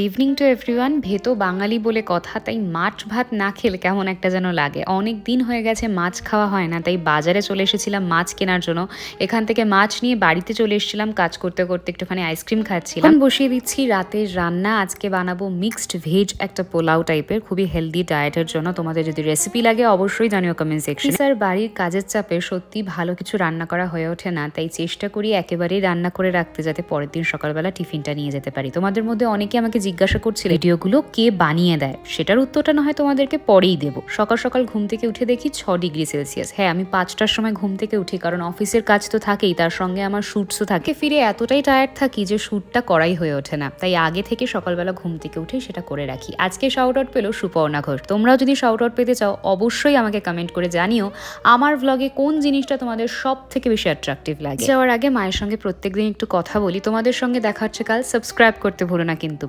Evening to everyone. ভেতো বাঙালি বলে কথা, তাই মাছ ভাত না খেলে কেমন একটা যেন লাগে। অনেক দিন হয়ে গেছে মাছ খাওয়া হয় না, তাই বাজারে চলে এসেছিলাম মাছ কেনার জন্য। এখান থেকে মাছ নিয়ে বাড়িতে চলে এসেছিলাম, কাজ করতে করতে একটুখানি আইসক্রিম খাচ্ছিলাম। এখন বসিয়ে দিচ্ছি রাতের রান্না। আজকে বানাবো মিক্সড ভেজ একটা পোলাও টাইপের, খুবই হেলদি ডায়েটের জন্য। তোমাদের যদি রেসিপি লাগে অবশ্যই জানিও কমেন্ট সেকশন। স্যার বাড়ির কাজের চাপে সত্যি ভালো কিছু রান্না করা হয়ে ওঠে না, তাই চেষ্টা করি একেবারেই রান্না করে রাখতে, যাতে পরের দিন সকালবেলা টিফিনটা নিয়ে যেতে পারি। তোমাদের মধ্যে অনেকে আমাকে জিজ্ঞাসা করছিল ভিডিওগুলো কে বানিয়ে দেয়, সেটার উত্তরটা না হয় তোমাদেরকে পরেই দেবো। সকাল সকাল ঘুম থেকে উঠে দেখি 6 ডিগ্রি সেলসিয়াস। হ্যাঁ, আমি 5টার সময় ঘুম থেকে উঠি, কারণ অফিসের কাজ তো থাকেই, তার সঙ্গে আমার শুটসও থাকে। ফিরে এতটাই টায়ার্ড থাকি যে শ্যুটটা করাই হয়ে ওঠে না, তাই আগে থেকে সকালবেলা ঘুম থেকে উঠেই সেটা করে রাখি। আজকে শাউট আউট পেলো সুপর্ণা ঘোষ। তোমরাও যদি শাউট আউট পেতে চাও অবশ্যই আমাকে কমেন্ট করে জানিও আমার ভ্লগে কোন জিনিসটা তোমাদের সব থেকে বেশি অ্যাট্রাকটিভ লাগে। যাওয়ার আগে মায়ের সঙ্গে প্রত্যেকদিন একটু কথা বলি। তোমাদের সঙ্গে দেখা হচ্ছে কাল। সাবস্ক্রাইব করতে ভুলো না কিন্তু।